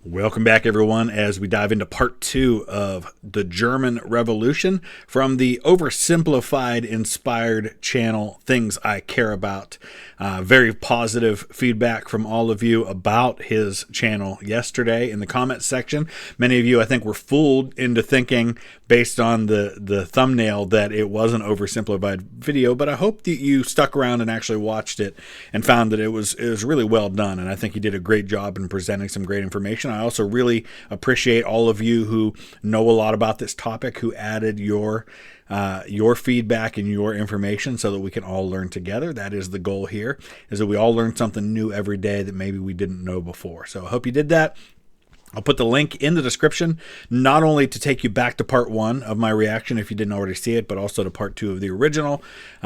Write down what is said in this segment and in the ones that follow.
Welcome back, everyone, as we dive into part 2 of the German Revolution from the oversimplified, inspired channel, Things I Care About. Very positive feedback from all of you about his channel yesterday in the comments section. Many of you, I think, were fooled into thinking, based on the thumbnail, that it was an oversimplified video, but I hope that you stuck around and actually watched it and found that it was really well done, and I think he did a great job in presenting some great information. I also really appreciate all of you who know a lot about this topic, who added your feedback and your information so that we can all learn together. That is the goal here, is that we all learn something new every day that maybe we didn't know before. So I hope you did that. I'll put the link in the description, not only to take you back to part 1 of my reaction if you didn't already see it, but also to part 2 of the original,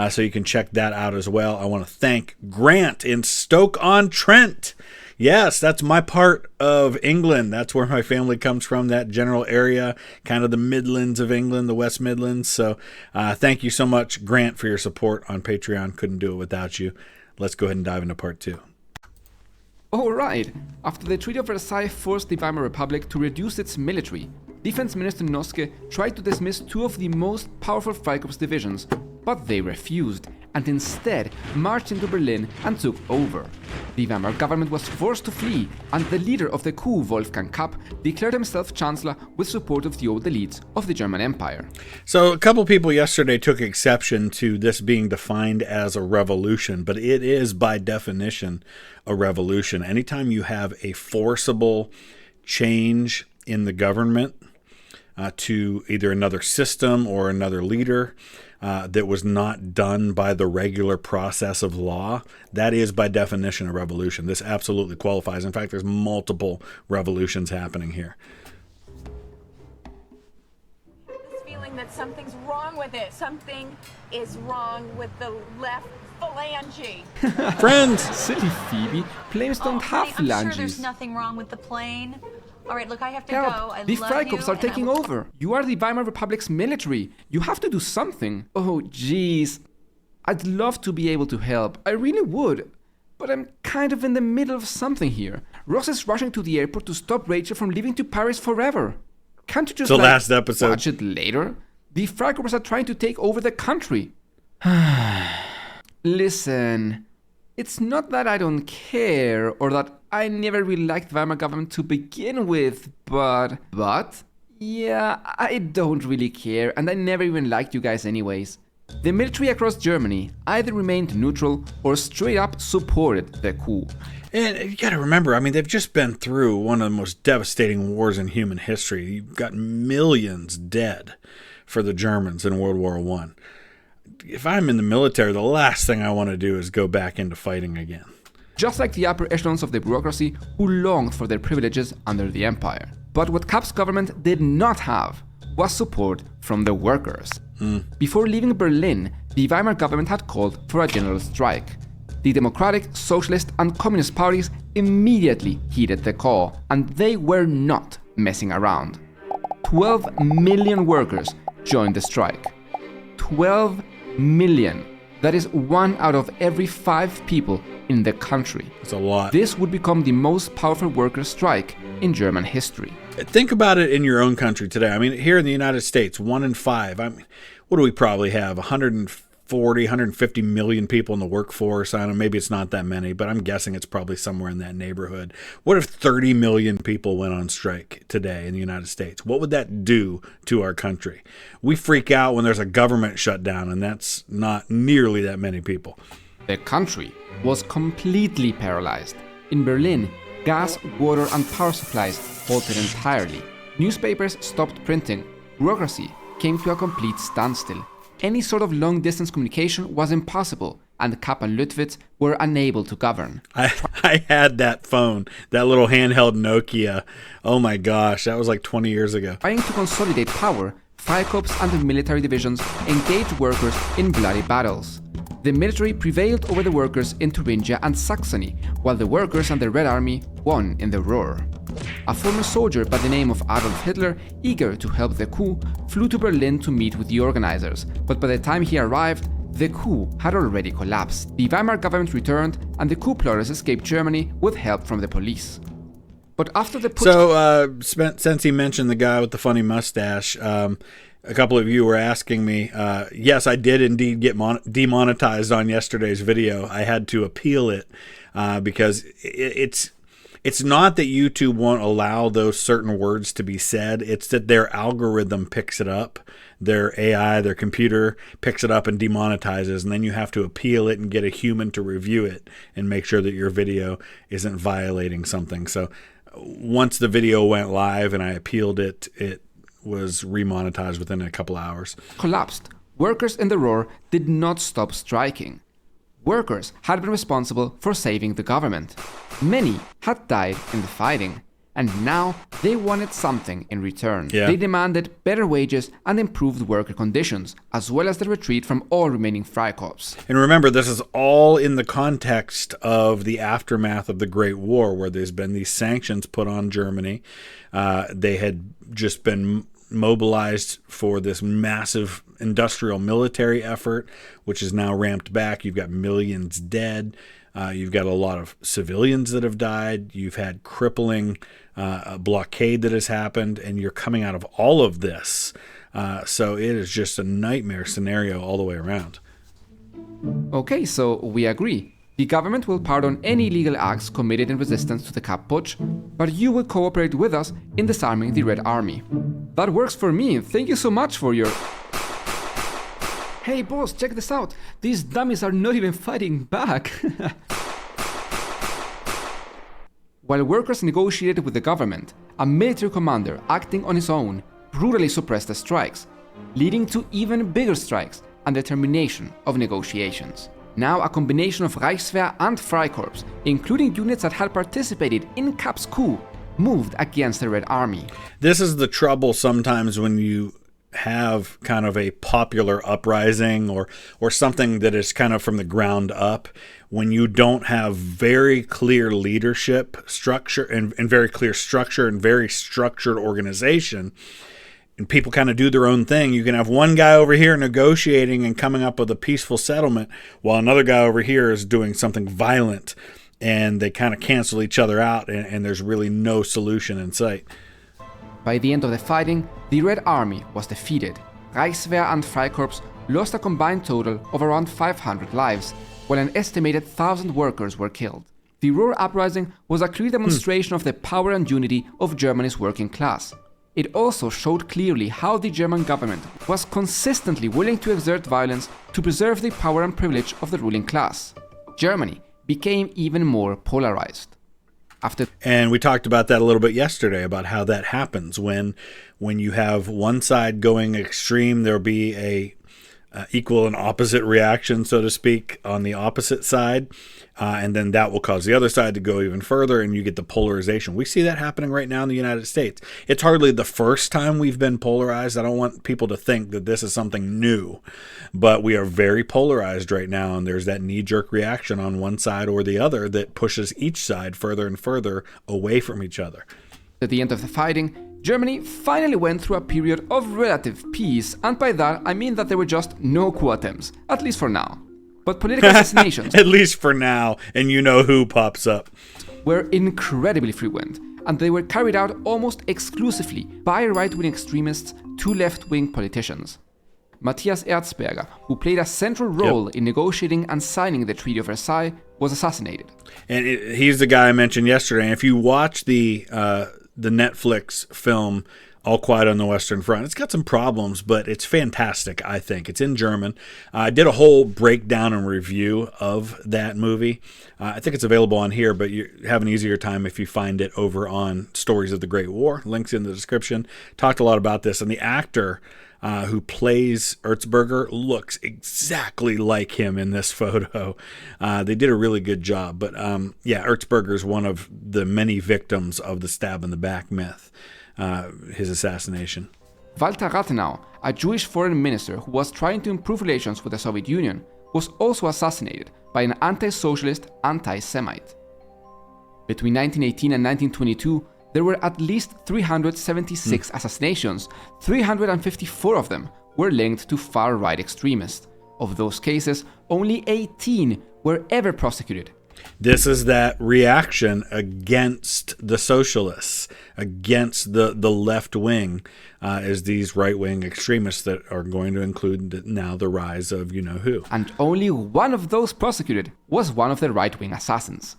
so you can check that out as well. I want to thank Grant in Stoke-on-Trent. Yes, that's my part of England. That's where my family comes from, that general area, kind of the Midlands of England, the West Midlands. So thank you so much, Grant, for your support on Patreon. Couldn't do it without you. Let's go ahead and dive into part 2. All right. After the Treaty of Versailles forced the Weimar Republic to reduce its military, Defense Minister Noske tried to dismiss 2 of the most powerful Freikorps divisions, but they refused and instead marched into Berlin and took over. The Weimar government was forced to flee, and the leader of the coup, Wolfgang Kapp, declared himself chancellor with support of the old elites of the German Empire. So a couple people yesterday took exception to this being defined as a revolution, but it is by definition a revolution. Anytime you have a forcible change in the government to either another system or another leader that was not done by the regular process of law, that is by definition a revolution. This absolutely qualifies. In fact, there's multiple revolutions happening here. This feeling that something's wrong with it. Something is wrong with the left phalange. Friends! Silly Phoebe, planes don't have honey, I'm phalanges. sure there's nothing wrong with the plane. All right, look, I have to Help! go. I The love Freikorps you, are taking over. You are the Weimar Republic's military. You have to do something. Oh, jeez. I'd love to be able to help. I really would. But I'm kind of in the middle of something here. Ross is rushing to the airport to stop Rachel from leaving to Paris forever. Can't you just The last episode. watch it later? The Freikorps are trying to take over the country. Listen, it's not that I don't care or that I never really liked Weimar government to begin with, but yeah, I don't really care, and I never even liked you guys anyways. The military across Germany either remained neutral or straight up supported the coup. And you got to remember, I mean, they've just been through one of the most devastating wars in human history. You've got millions dead for the Germans in World War I. If I'm in the military, the last thing I want to do is go back into fighting again. Just like the upper echelons of the bureaucracy who longed for their privileges under the empire. But what Kapp's government did not have was support from the workers. Before leaving Berlin, the Weimar government had called for a general strike. The Democratic, Socialist and Communist parties immediately heeded the call, and they were not messing around. 12 million workers joined the strike. 12 million. That is 1 out of every 5 people in the country. It's a lot. This would become the most powerful workers' strike in German history. Think about it in your own country today. I mean, here in the United States, 1 in 5. I mean, what do we probably have? 140, 150 million people in the workforce. I don't know, maybe it's not that many, but I'm guessing it's probably somewhere in that neighborhood. What if 30 million people went on strike today in the United States? What would that do to our country? We freak out when there's a government shutdown, and that's not nearly that many people. The country was completely paralyzed. In Berlin, gas, water and power supplies halted entirely. Newspapers stopped printing. Bureaucracy came to a complete standstill. Any sort of long-distance communication was impossible, and Kapp and Luttwitz were unable to govern. I had that phone, that little handheld Nokia. Oh my gosh, that was like 20 years ago. Trying to consolidate power, Freikorps and the military divisions engaged workers in bloody battles. The military prevailed over the workers in Thuringia and Saxony, while the workers and the Red Army won in the Ruhr. A former soldier by the name of Adolf Hitler, eager to help the coup, flew to Berlin to meet with the organizers, but by the time he arrived, the coup had already collapsed. The Weimar government returned, and the coup plotters escaped Germany with help from the police. But after the putsch... So, since he mentioned the guy with the funny mustache, a couple of you were asking me, yes, I did indeed get demonetized on yesterday's video. I had to appeal it because it's not that YouTube won't allow those certain words to be said. It's that their algorithm picks it up. Their AI, their computer picks it up and demonetizes, and then you have to appeal it and get a human to review it and make sure that your video isn't violating something. So once the video went live and I appealed it, it was remonetized within a couple hours. Collapsed. Workers in the Ruhr did not stop striking. Workers had been responsible for saving the government. Many had died in the fighting, and now they wanted something in return. Yeah. They demanded better wages and improved worker conditions, as well as the retreat from all remaining Freikorps. And remember, this is all in the context of the aftermath of the Great War, where there's been these sanctions put on Germany. They had just been mobilized for this massive industrial military effort, which is now ramped back. You've got millions dead. You've got a lot of civilians that have died. You've had crippling blockade that has happened, and you're coming out of all of this. So it is just a nightmare scenario all the way around. Okay, so we agree. The government will pardon any illegal acts committed in resistance to the Kapp Putsch, but you will cooperate with us in disarming the Red Army. That works for me. Thank you so much for your... Hey boss, check this out. These dummies are not even fighting back. While workers negotiated with the government, a military commander acting on his own brutally suppressed the strikes, leading to even bigger strikes and the termination of negotiations. Now a combination of Reichswehr and Freikorps, including units that had participated in Kapp's coup, moved against the Red Army. This is the trouble sometimes when you have kind of a popular uprising or something that is kind of from the ground up, when you don't have very clear leadership structure and very clear structure and very structured organization, and people kind of do their own thing. You can have one guy over here negotiating and coming up with a peaceful settlement while another guy over here is doing something violent, and they kind of cancel each other out, and there's really no solution in sight. By the end of the fighting, the Red Army was defeated. Reichswehr and Freikorps lost a combined total of around 500 lives, while an estimated 1,000 workers were killed. The Ruhr Uprising was a clear demonstration of the power and unity of Germany's working class. It also showed clearly how the German government was consistently willing to exert violence to preserve the power and privilege of the ruling class. Germany became even more polarized. And we talked about that a little bit yesterday, about how that happens when you have one side going extreme. There'll be a equal and opposite reaction, so to speak, on the opposite side, and then that will cause the other side to go even further, and you get the polarization. We see that happening right now in the United States. It's hardly the first time we've been polarized. I don't want people to think that this is something new, but we are very polarized right now, and there's that knee-jerk reaction on one side or the other that pushes each side further and further away from each other. At the end of the fighting, Germany finally went through a period of relative peace, and by that I mean that there were just no coup attempts, at least for now. But political assassinations, at least for now, and you know who pops up, were incredibly frequent, and they were carried out almost exclusively by right-wing extremists to left-wing politicians. Matthias Erzberger, who played a central role in negotiating and signing the Treaty of Versailles, was assassinated. And he's the guy I mentioned yesterday. And if you watch the Netflix film All Quiet on the Western Front, it's got some problems, but it's fantastic, I think. It's in German. I did a whole breakdown and review of that movie. I think it's available on here, but you have an easier time if you find it over on Stories of the Great War. Links in the description. Talked a lot about this. And the actor who plays Erzberger looks exactly like him in this photo. They did a really good job. But yeah, Erzberger is one of the many victims of the stab in the back myth, his assassination. Walter Rathenau, a Jewish foreign minister who was trying to improve relations with the Soviet Union, was also assassinated by an anti-socialist anti-Semite. Between 1918 and 1922, there were at least 376 assassinations. 354 of them were linked to far-right extremists. Of those cases, only 18 were ever prosecuted. This is that reaction against the socialists, against the left wing, is these right-wing extremists that are going to include now the rise of you-know-who. And only one of those prosecuted was one of the right-wing assassins.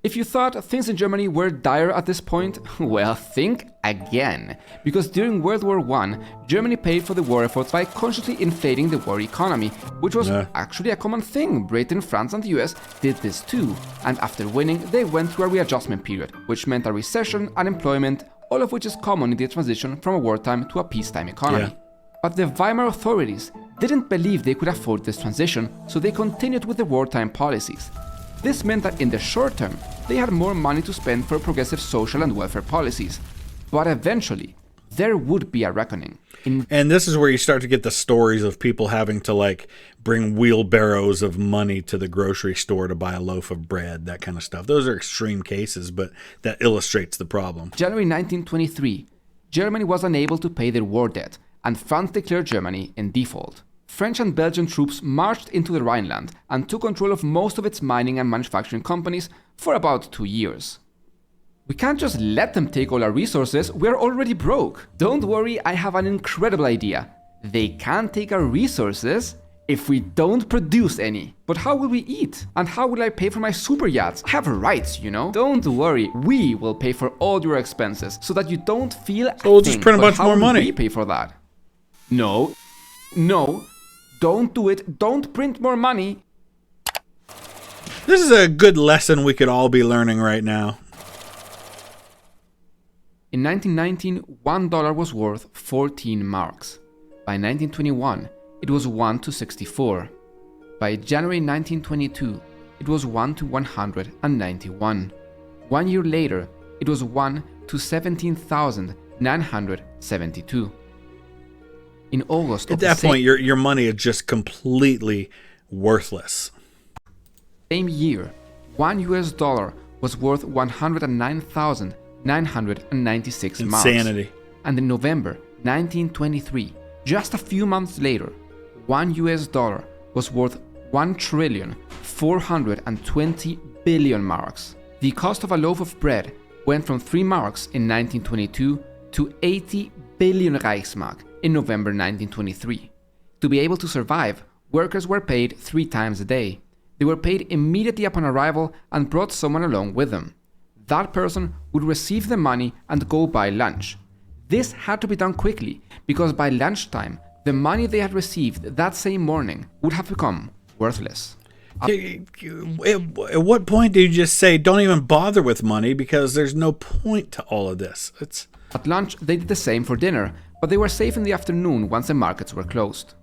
If you thought things in Germany were dire at this point, well, think again. Because during World War I, Germany paid for the war efforts by consciously inflating the war economy, which was actually a common thing. Britain, France, and the US did this too. And after winning, they went through a readjustment period, which meant a recession, unemployment, all of which is common in the transition from a wartime to a peacetime economy. Yeah. But the Weimar authorities didn't believe they could afford this transition, so they continued with the wartime policies. This meant that in the short term, they had more money to spend for progressive social and welfare policies. But eventually, there would be a reckoning. And this is where you start to get the stories of people having to bring wheelbarrows of money to the grocery store to buy a loaf of bread, that kind of stuff. Those are extreme cases, but that illustrates the problem. January 1923, Germany was unable to pay their war debt, and France declared Germany in default. French and Belgian troops marched into the Rhineland and took control of most of its mining and manufacturing companies for about 2 years. We can't just let them take all our resources, we're already broke. Don't worry, I have an incredible idea. They can't take our resources if we don't produce any. But how will we eat? And how will I pay for my super yachts? I have rights, you know? Don't worry, we will pay for all your expenses so that you don't feel So we'll just print a bunch more money. How will we pay for that? No. Don't do it. Don't print more money. This is a good lesson we could all be learning right now. In 1919, $1 was worth 14 marks. By 1921, it was 1 to 64. By January 1922, it was 1 to 191. 1 year later, it was 1 to 17,972. In August At that point, your money is just completely worthless. Same year, $1 was worth 109,996 marks. Insanity. And in November 1923, just a few months later, $1 was worth 1,420 billion marks. The cost of a loaf of bread went from 3 marks in 1922 to 80 billion Reichsmark in November 1923. To be able to survive, workers were paid 3 times a day. They were paid immediately upon arrival and brought someone along with them. That person would receive the money and go buy lunch. This had to be done quickly because by lunchtime, the money they had received that same morning would have become worthless. At what point do you just say, don't even bother with money because there's no point to all of this? At lunch, they did the same for dinner, but they were safe in the afternoon once the markets were closed.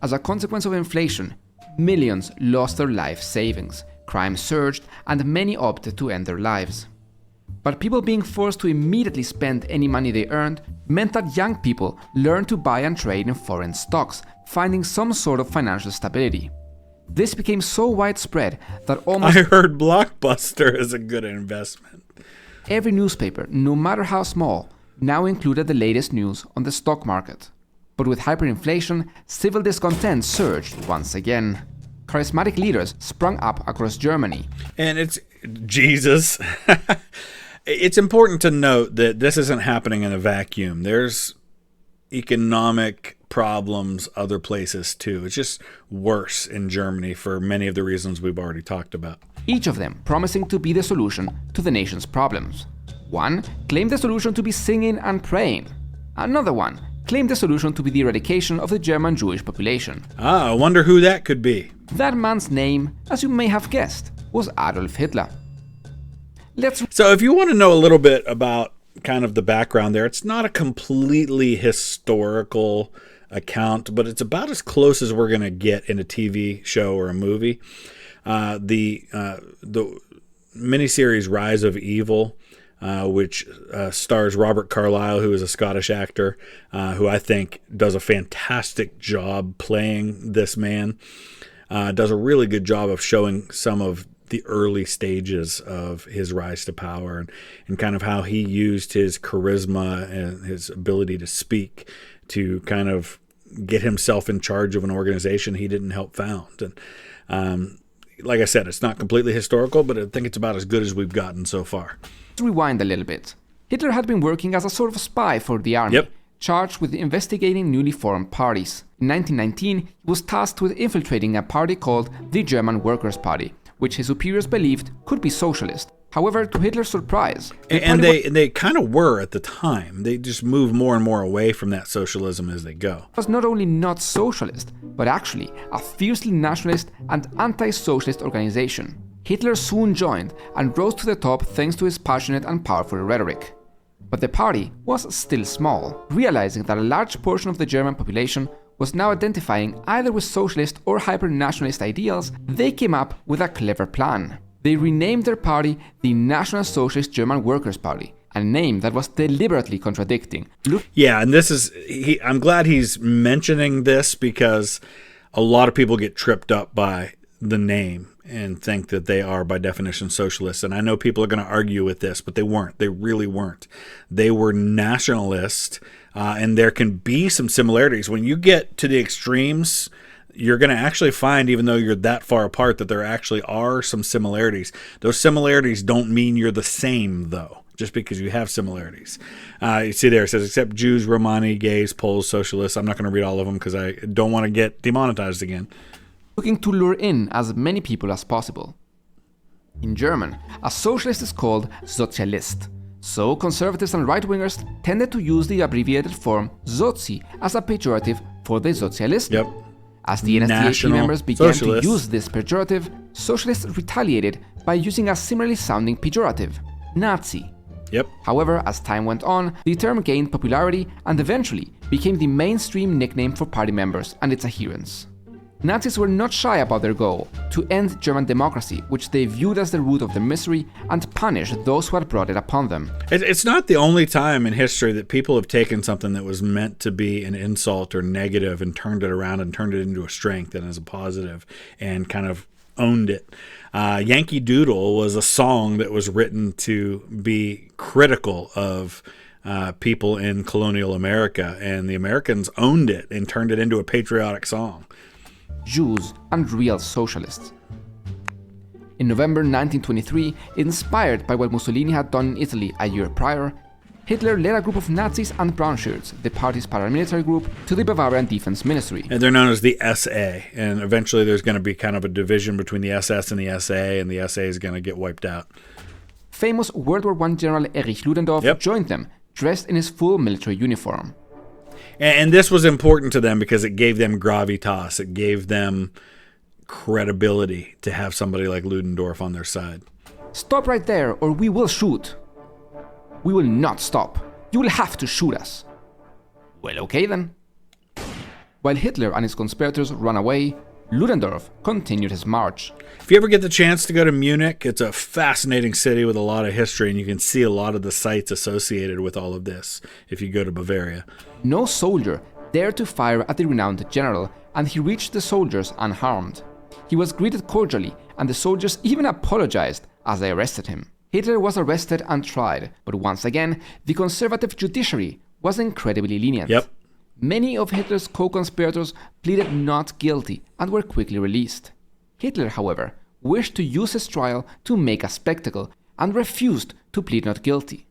As a consequence of inflation, millions lost their life savings, crime surged, and many opted to end their lives. But people being forced to immediately spend any money they earned meant that young people learned to buy and trade in foreign stocks, finding some sort of financial stability. This became so widespread that almost I heard Blockbuster is a good investment. Every newspaper, no matter how small, now included the latest news on the stock market. But with hyperinflation, civil discontent surged once again. Charismatic leaders sprung up across Germany. And it's Jesus. It's important to note that this isn't happening in a vacuum. There's economic problems other places too. It's just worse in Germany for many of the reasons we've already talked about. Each of them promising to be the solution to the nation's problems. One claimed the solution to be singing and praying. Another one claimed the solution to be the eradication of the German Jewish population. I wonder who that could be. That man's name, as you may have guessed, was Adolf Hitler. So if you want to know a little bit about kind of the background there, it's not a completely historical account, but it's about as close as we're going to get in a TV show or a movie. The miniseries Rise of Evil, which stars Robert Carlyle, who is a Scottish actor, who I think does a fantastic job playing this man, does a really good job of showing some of the early stages of his rise to power and kind of how he used his charisma and his ability to speak to kind of get himself in charge of an organization he didn't help found. And like I said, it's not completely historical, but I think it's about as good as we've gotten so far. Let's rewind a little bit. Hitler had been working as a sort of spy for the army, Yep. charged with investigating newly formed parties. In 1919, he was tasked with infiltrating a party called the German Workers' Party, which his superiors believed could be socialist. However, to Hitler's surprise, And they kind of were at the time. They just move more and more away from that socialism as they go. was not only not socialist, but actually a fiercely nationalist and anti-socialist organization. Hitler soon joined and rose to the top thanks to his passionate and powerful rhetoric. But the party was still small. Realizing that a large portion of the German population was now identifying either with socialist or hyper-nationalist ideals, they came up with a clever plan. They renamed their party the National Socialist German Workers' Party, a name that was deliberately contradicting. Yeah, and this is, I'm glad he's mentioning this because a lot of people get tripped up by the name and think that they are by definition socialists. And I know people are going to argue with this, but they weren't. They really weren't. They were nationalist, and there can be some similarities. When you get to the extremes, you're going to actually find, even though you're that far apart, that there actually are some similarities. Those similarities don't mean you're the same, though, just because you have similarities. You see there, it says, except Jews, Romani, gays, Poles, socialists. I'm not going to read all of them because I don't want to get demonetized again. Looking to lure in as many people as possible. In German, a socialist is called Sozialist. So conservatives and right-wingers tended to use the abbreviated form Sozi as a pejorative for the Sozialist. Yep. As the NSDAP National members began Socialists. to use this pejorative, socialists retaliated by using a similarly sounding pejorative, Nazi. Yep. However, as time went on, the term gained popularity and eventually became the mainstream nickname for party members and its adherents. Nazis were not shy about their goal, to end German democracy, which they viewed as the root of their misery, and punish those who had brought it upon them. It's not the only time in history that people have taken something that was meant to be an insult or negative and turned it around and turned it into a strength and as a positive and kind of owned it. Yankee Doodle was a song that was written to be critical of people in colonial America, and the Americans owned it and turned it into a patriotic song. Jews and real socialists. In November 1923, inspired by what Mussolini had done in Italy a year prior, Hitler led a group of Nazis and brownshirts, the party's paramilitary group, to the Bavarian Defense Ministry. And they're known as the SA, and eventually there's going to be kind of a division between the SS and the SA, and the SA is going to get wiped out. Famous World War I General Erich Ludendorff joined them, dressed in his full military uniform. And this was important to them because it gave them gravitas. It gave them credibility to have somebody like Ludendorff on their side. Stop right there or we will shoot. We will not stop. You will have to shoot us. Well, okay then. While Hitler and his conspirators ran away, Ludendorff continued his march. If you ever get the chance to go to Munich, it's a fascinating city with a lot of history, and you can see a lot of the sites associated with all of this if you go to Bavaria. No soldier dared to fire at the renowned general, and he reached the soldiers unharmed. He was greeted cordially, and the soldiers even apologized as they arrested him. Hitler was arrested and tried, but once again, the conservative judiciary was incredibly lenient. Yep. Many of Hitler's co-conspirators pleaded not guilty and were quickly released. Hitler, however, wished to use his trial to make a spectacle and refused to plead not guilty.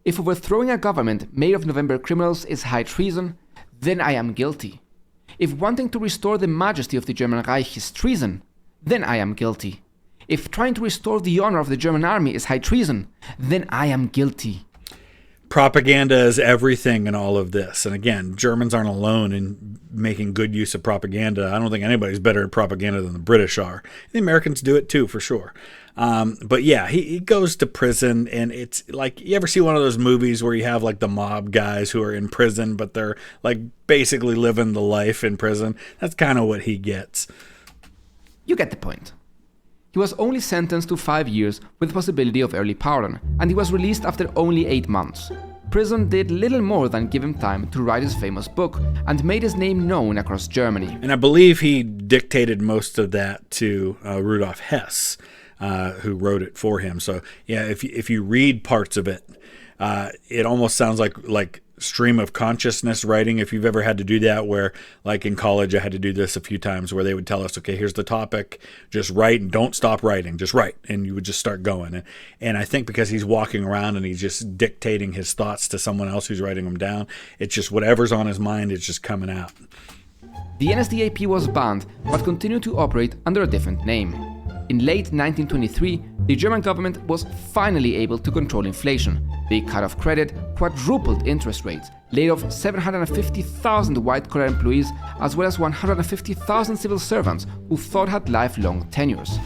If overthrowing a government made of November criminals is high treason, then I am guilty. If wanting to restore the majesty of the German Reich is treason, then I am guilty. If trying to restore the honor of the German army is high treason, then I am guilty. Propaganda is everything in all of this. And again, Germans aren't alone in making good use of propaganda. I don't think anybody's better at propaganda than the British are. The Americans do it too, for sure. But yeah, he goes to prison, and it's like, you ever see one of those movies where you have like the mob guys who are in prison, but they're like basically living the life in prison? That's kind of what he gets. You get the point. He was only sentenced to 5 years with the possibility of early pardon, and he was released after only 8 months. Prison did little more than give him time to write his famous book and made his name known across Germany. And I believe he dictated most of that to Rudolf Hess, who wrote it for him. So yeah, if you read parts of it, It almost sounds like stream of consciousness writing, if you've ever had to do that, where like in college I had to do this a few times, where they would tell us, okay, here's the topic, just write and don't stop writing, just write, and you would just start going. And I think because he's walking around and he's just dictating his thoughts to someone else who's writing them down, it's just whatever's on his mind, it's just coming out. The NSDAP was banned but continued to operate under a different name. In late 1923, the German government was finally able to control inflation. They cut off credit, quadrupled interest rates, laid off 750,000 white-collar employees, as well as 150,000 civil servants who thought had lifelong tenures.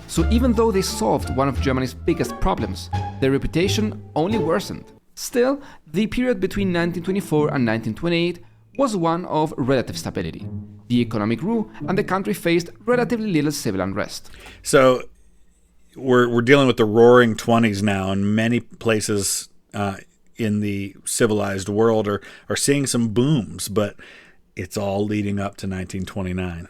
So even though they solved one of Germany's biggest problems, their reputation only worsened. Still, the period between 1924 and 1928 was one of relative stability. The economy grew, and the country faced relatively little civil unrest. So we're dealing with the roaring 20s now, and many places in the civilized world are seeing some booms, but it's all leading up to 1929.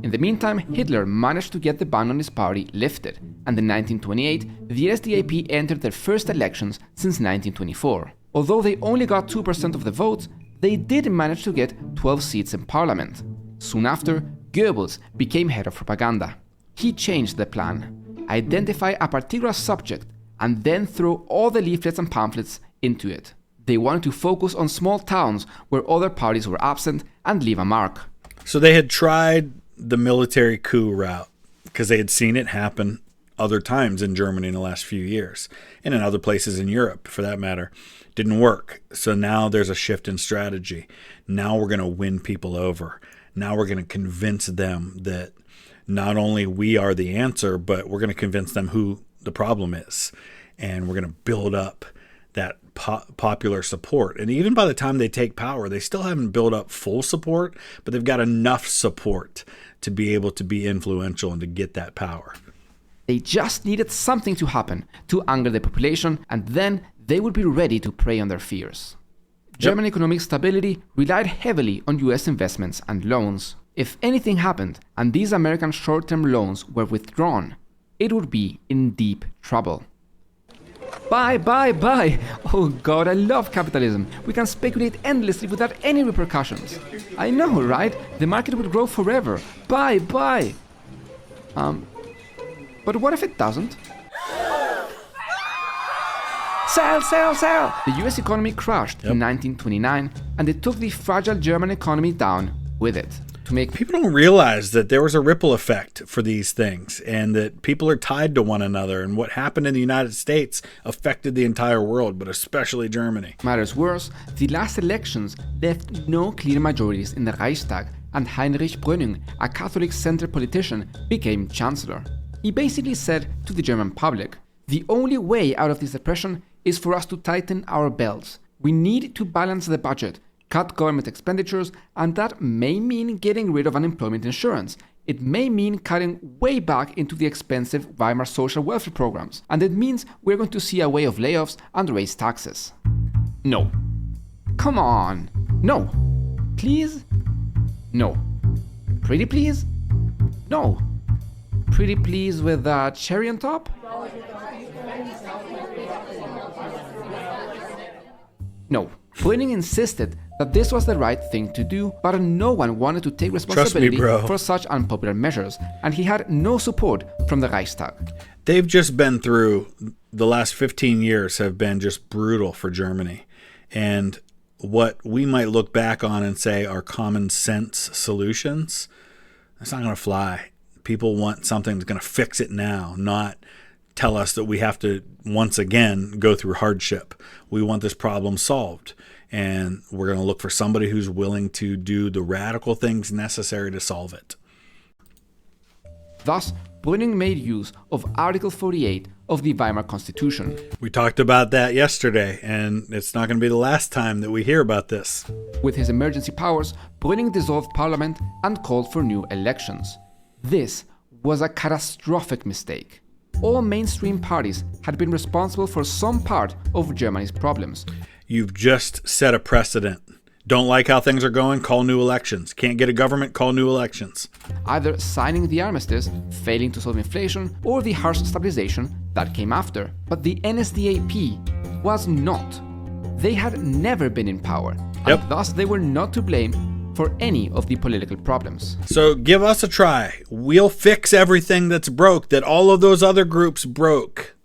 In the meantime, Hitler managed to get the ban on his party lifted, and in 1928, the NSDAP entered their first elections since 1924. Although they only got 2% of the votes, they did manage to get 12 seats in parliament. Soon after, Goebbels became head of propaganda. He changed the plan: identify a particular subject and then throw all the leaflets and pamphlets into it. They wanted to focus on small towns where other parties were absent and leave a mark. So they had tried the military coup route because they had seen it happen other times in Germany in the last few years, and in other places in Europe for that matter. Didn't work. So now there's a shift in strategy. Now we're going to win people over. Now we're going to convince them that not only we are the answer, but we're going to convince them who the problem is. And we're going to build up that popular support. And even by the time they take power, they still haven't built up full support, but they've got enough support to be able to be influential and to get that power. They just needed something to happen to anger the population, and then they would be ready to prey on their fears. German economic stability relied heavily on US investments and loans. If anything happened and these American short-term loans were withdrawn, it would be in deep trouble. Buy, buy, buy! Oh God, I love capitalism. We can speculate endlessly without any repercussions. I know, right? The market will grow forever. Buy, buy! But what if it doesn't? Sell, sell, sell! The US economy crashed in 1929, and it took the fragile German economy down with it. To make people don't realize that there was a ripple effect for these things, and that people are tied to one another, and what happened in the United States affected the entire world, but especially Germany. Matters worse, the last elections left no clear majorities in the Reichstag, and Heinrich Brüning, a Catholic-centered politician, became chancellor. He basically said to the German public, the only way out of this depression is for us to tighten our belts. We need to balance the budget, cut government expenditures, and that may mean getting rid of unemployment insurance. It may mean cutting way back into the expensive Weimar social welfare programs. And it means we're going to see a way of layoffs and raise taxes. No. Come on. No. Please? No. Pretty please? No. Pretty please with a cherry on top? No. Brüning insisted that this was the right thing to do, but no one wanted to take responsibility for such unpopular measures, and he had no support from the Reichstag. They've just been through, the last 15 years have been just brutal for Germany. And what we might look back on and say are common sense solutions, that's not going to fly. People want something that's going to fix it now, not tell us that we have to once again go through hardship. We want this problem solved, and we're going to look for somebody who's willing to do the radical things necessary to solve it. Thus, Brüning made use of Article 48 of the Weimar Constitution. We talked about that yesterday, and it's not going to be the last time that we hear about this. With his emergency powers, Brüning dissolved parliament and called for new elections. This was a catastrophic mistake. All mainstream parties had been responsible for some part of Germany's problems. You've just set a precedent. Don't like how things are going? Call new elections. Can't get a government? Call new elections. Either signing the armistice, failing to solve inflation, or the harsh stabilization that came after. But the NSDAP was not. They had never been in power, Yep. and thus they were not to blame for any of the political problems. So give us a try. We'll fix everything that's broke that all of those other groups broke.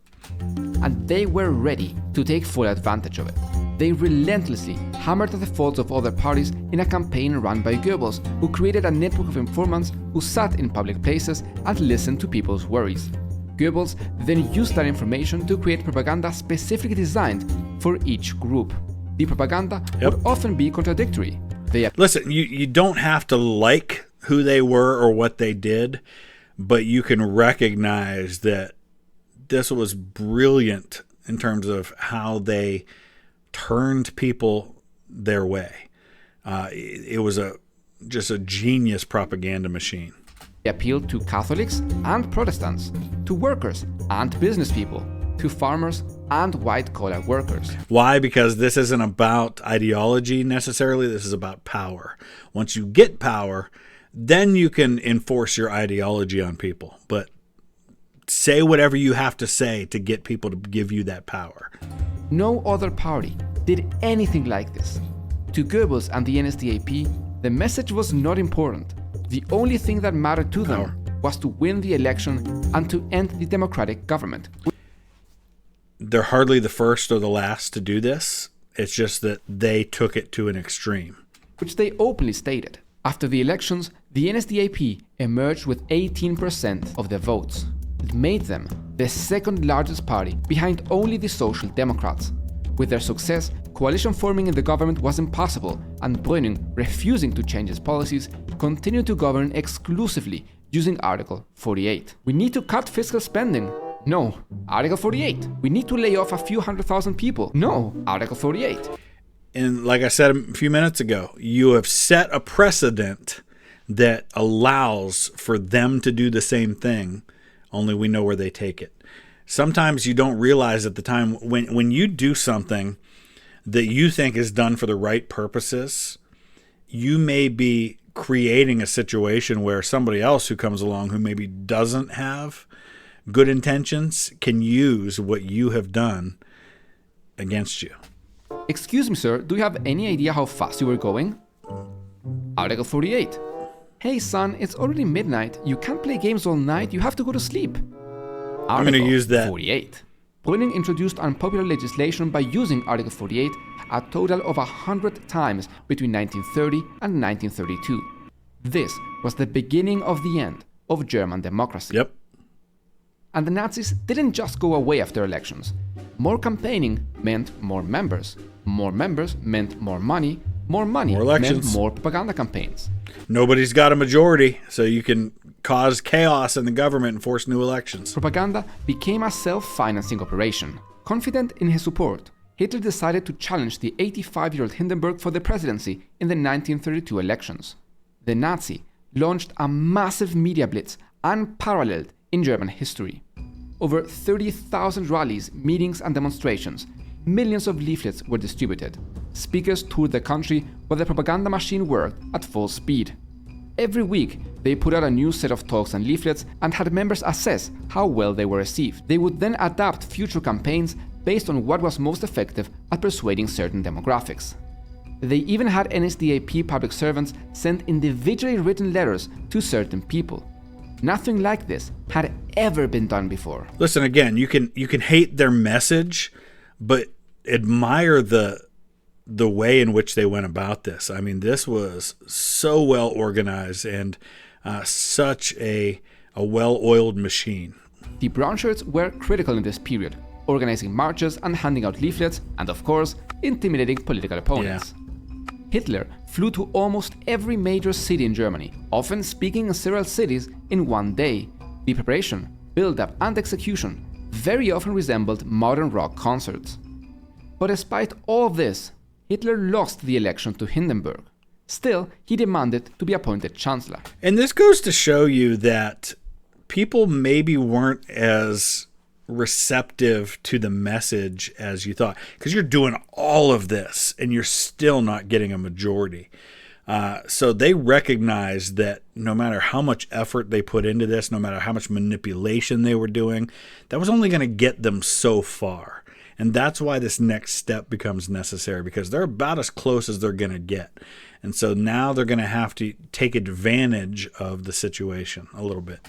And they were ready to take full advantage of it. They relentlessly hammered at the faults of other parties in a campaign run by Goebbels, who created a network of informants who sat in public places and listened to people's worries. Goebbels then used that information to create propaganda specifically designed for each group. The propaganda Yep. would often be contradictory. They Listen, you don't have to like who they were or what they did, but you can recognize that this was brilliant in terms of how they turned people their way. It was just a genius propaganda machine. appealed to Catholics and Protestants, to workers and business people, to farmers and white-collar workers. Why? Because this isn't about ideology necessarily. This is about power. Once you get power, then you can enforce your ideology on people. But say whatever you have to say to get people to give you that power. No other party did anything like this. To Goebbels and the NSDAP, the message was not important. The only thing that mattered to them was to win the election and to end the democratic government. They're hardly the first or the last to do this. It's just that they took it to an extreme. Which they openly stated. After the elections, the NSDAP emerged with 18% of the votes. It made them the second largest party behind only the Social Democrats. With their success, coalition forming in the government was impossible, and Brüning, refusing to change his policies, continued to govern exclusively using Article 48. We need to cut fiscal spending. No, Article 48. We need to lay off a few 100,000 people. No, Article 48. And like I said a few minutes ago, you have set a precedent that allows for them to do the same thing, only we know where they take it. Sometimes you don't realize at the time when you do something that you think is done for the right purposes, you may be creating a situation where somebody else who comes along who maybe doesn't have good intentions can use what you have done against you. Excuse me, sir, do you have any idea how fast you were going? Article 48. Hey, son, it's already midnight. You can't play games all night. You have to go to sleep. I'm going to use that. 48. Brüning introduced unpopular legislation by using Article 48 a total of 100 times between 1930 and 1932. This was the beginning of the end of German democracy. Yep. And the Nazis didn't just go away after elections. More campaigning meant more members. More members meant more money. More money More meant elections. more propaganda campaigns. Nobody's got a majority, so you can cause chaos in the government and force new elections. Propaganda became a self-financing operation. Confident in his support, Hitler decided to challenge the 85-year-old Hindenburg for the presidency in the 1932 elections. The Nazi launched a massive media blitz unparalleled in German history. Over 30,000 rallies, meetings and demonstrations. Millions of leaflets were distributed. Speakers toured the country where the propaganda machine worked at full speed. Every week, they put out a new set of talks and leaflets and had members assess how well they were received. They would then adapt future campaigns based on what was most effective at persuading certain demographics. They even had NSDAP public servants send individually written letters to certain people. Nothing like this had ever been done before. Listen, again, you can hate their message, but admire the way in which they went about this. I mean, this was so well organized and such a well-oiled machine. The brown shirts were critical in this period, organizing marches and handing out leaflets, and of course, intimidating political opponents. Hitler flew to almost every major city in Germany, often speaking in several cities in one day. The preparation, build-up, and execution very often resembled modern rock concerts. But despite all of this, Hitler lost the election to Hindenburg. Still, he demanded to be appointed chancellor. And this goes to show you that people maybe weren't as receptive to the message as you thought, because you're doing all of this and you're still not getting a majority. So they recognized that no matter how much effort they put into this, no matter how much manipulation they were doing, that was only going to get them so far. And that's why this next step becomes necessary, because they're about as close as they're going to get. And so now they're going to have to take advantage of the situation a little bit.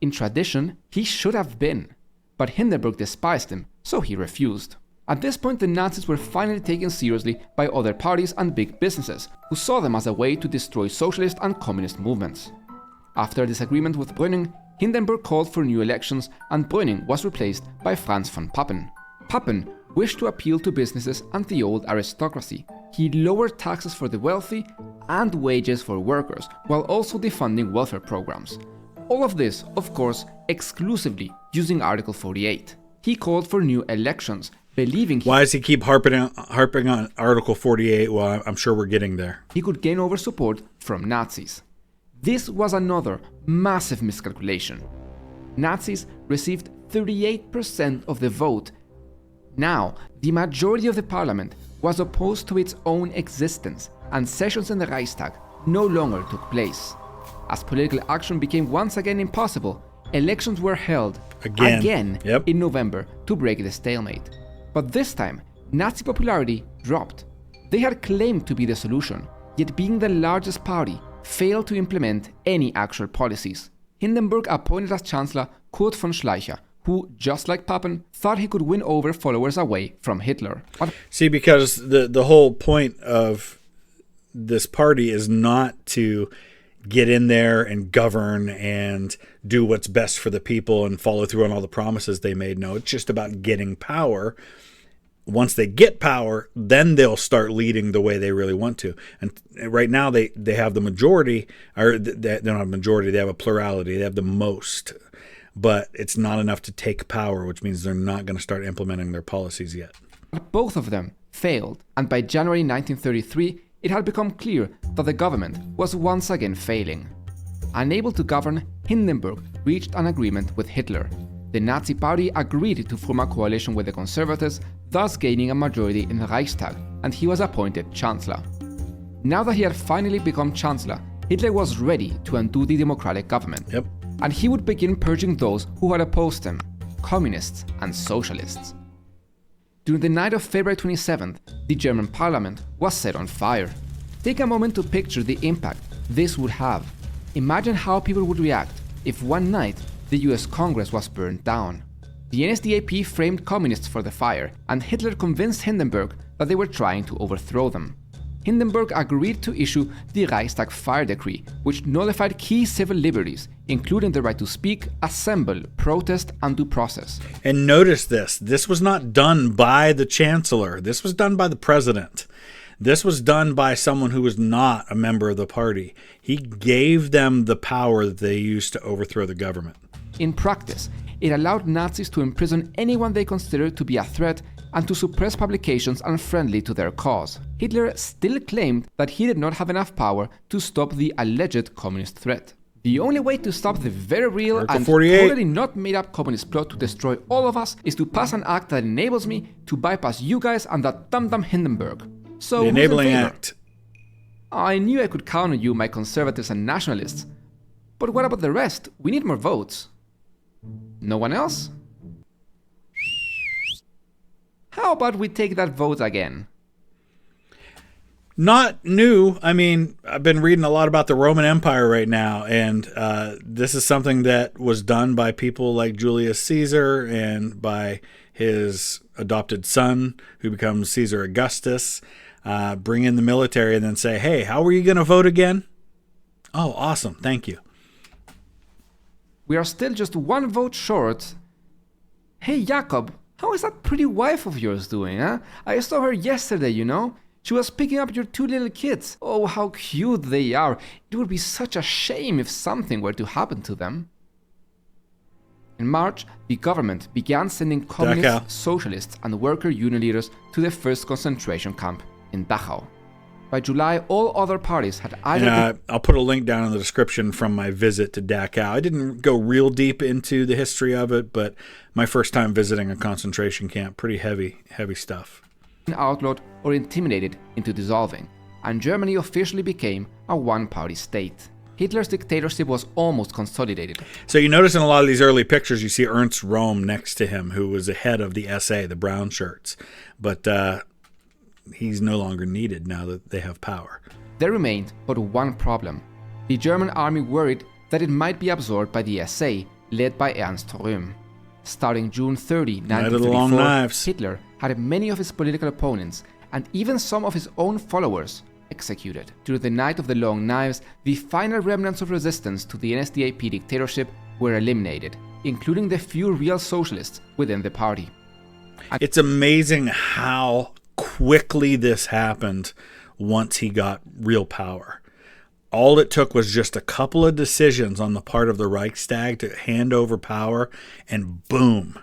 In tradition, he should have been, but Hindenburg despised him, so he refused. At this point, the Nazis were finally taken seriously by other parties and big businesses, who saw them as a way to destroy socialist and communist movements. After a disagreement with Brüning, Hindenburg called for new elections, and Brüning was replaced by Franz von Papen. Papen wished to appeal to businesses and the old aristocracy. He lowered taxes for the wealthy and wages for workers, while also defunding welfare programs. All of this, of course, exclusively using Article 48. He called for new elections, believing Why does he keep harping on Article 48? Well, I'm sure we're getting there. he could gain over support from Nazis. This was another massive miscalculation. Nazis received 38% of the vote. Now, the majority of the parliament was opposed to its own existence, and sessions in the Reichstag no longer took place. As political action became once again impossible, elections were held again Yep. in November to break the stalemate. But this time, Nazi popularity dropped. They had claimed to be the solution, yet being the largest party, failed to implement any actual policies. Hindenburg appointed as chancellor Kurt von Schleicher, who, just like Papen, thought he could win over followers away from Hitler. But See, because the whole point of this party is not to get in there and govern and do what's best for the people and follow through on all the promises they made. No, it's just about getting power. Once they get power, then they'll start leading the way they really want to. And right now they have the majority, or they don't have a majority, they have a plurality, they have the most. But it's not enough to take power, which means they're not going to start implementing their policies yet. both of them failed, and by January 1933, it had become clear that the government was once again failing. Unable to govern, Hindenburg reached an agreement with Hitler. The Nazi Party agreed to form a coalition with the Conservatives, thus gaining a majority in the Reichstag, and he was appointed Chancellor. Now that he had finally become Chancellor, Hitler was ready to undo the democratic government. Yep. And he would begin purging those who had opposed him, communists and socialists. During the night of February 27th, the German parliament was set on fire. Take a moment to picture the impact this would have. Imagine how people would react if one night the US Congress was burned down. The NSDAP framed communists for the fire, and Hitler convinced Hindenburg that they were trying to overthrow them. Hindenburg agreed to issue the Reichstag Fire Decree, which nullified key civil liberties, including the right to speak, assemble, protest, and due process. And notice this. This was not done by the chancellor. This was done by the president. This was done by someone who was not a member of the party. He gave them the power that they used to overthrow the government. In practice, it allowed Nazis to imprison anyone they considered to be a threat and to suppress publications unfriendly to their cause. Hitler still claimed that he did not have enough power to stop the alleged communist threat. The only way to stop the very real Article and 48. totally not made up communist plot to destroy all of us is to pass an act that enables me to bypass you guys and that dum-dum Hindenburg. So The who's in Enabling favor? Act. I knew I could count on you, my conservatives and nationalists. But what about the rest? We need more votes. No one else? How about we take that vote again? Not new. I mean, I've been reading a lot about the Roman Empire right now, and this is something that was done by people like Julius Caesar and by his adopted son, who becomes Caesar Augustus. Bring in the military and then say, hey, how are you going to vote again? Oh, awesome. Thank you. We are still just one vote short. Hey, Jakob, how is that pretty wife of yours doing, huh? I saw her yesterday, you know? She was picking up your two little kids. Oh, how cute they are. It would be such a shame if something were to happen to them. In March, the government began sending communists, Dachau. socialists, and worker union leaders to the first concentration camp in Dachau. By July, all other parties had either... And, I'll put a link down in the description from my visit to Dachau. I didn't go real deep into the history of it, but my first time visiting a concentration camp, pretty heavy stuff. outlawed or intimidated into dissolving, and Germany officially became a one-party state. Hitler's dictatorship was almost consolidated. So you notice in a lot of these early pictures, you see Ernst Röhm next to him, who was the head of the SA, the brown shirts. But he's no longer needed now that they have power. There remained but one problem. The German army worried that it might be absorbed by the SA, led by Ernst Röhm. Starting June 30, Night of the Long 1934, Knives. Hitler had many of his political opponents, and even some of his own followers, executed. During the Night of the Long Knives, the final remnants of resistance to the NSDAP dictatorship were eliminated, including the few real socialists within the party. It's amazing how quickly this happened once he got real power. All it took was just a couple of decisions on the part of the Reichstag to hand over power, and boom,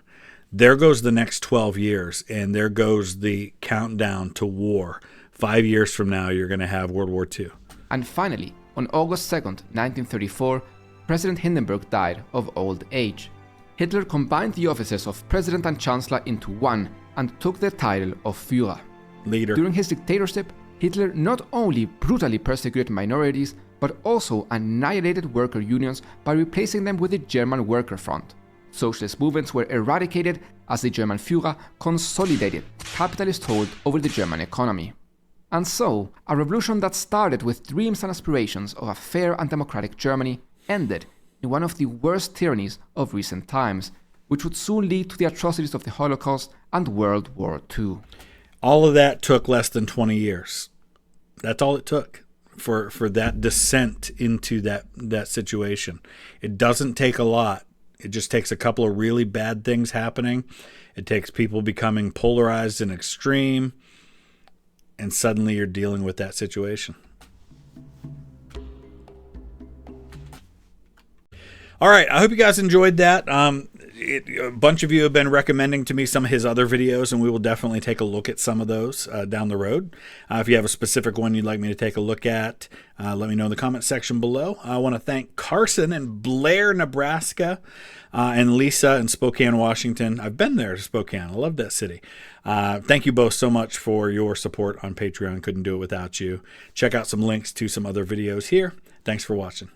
there goes the next 12 years, and there goes the countdown to war. 5 years from now, you're going to have World War II. And finally, on August 2nd, 1934, President Hindenburg died of old age. Hitler combined the offices of President and Chancellor into one and took the title of Führer. Leader. During his dictatorship, Hitler not only brutally persecuted minorities, but also annihilated worker unions by replacing them with the German Worker Front. Socialist movements were eradicated as the German Führer consolidated capitalist hold over the German economy. And so, a revolution that started with dreams and aspirations of a fair and democratic Germany ended in one of the worst tyrannies of recent times, which would soon lead to the atrocities of the Holocaust and World War II. All of that took less than 20 years. That's all it took for that descent into that situation. It doesn't take a lot. It just takes a couple of really bad things happening. It takes people becoming polarized and extreme, and suddenly you're dealing with that situation. All right, I hope you guys enjoyed that. A bunch of you have been recommending to me some of his other videos, and we will definitely take a look at some of those down the road. If you have a specific one you'd like me to take a look at, let me know in the comment section below. I want to thank Carson in Blair, Nebraska, and Lisa in Spokane, Washington. I've been there to Spokane. I love that city. Thank you both so much for your support on Patreon. Couldn't do it without you. Check out some links to some other videos here. Thanks for watching.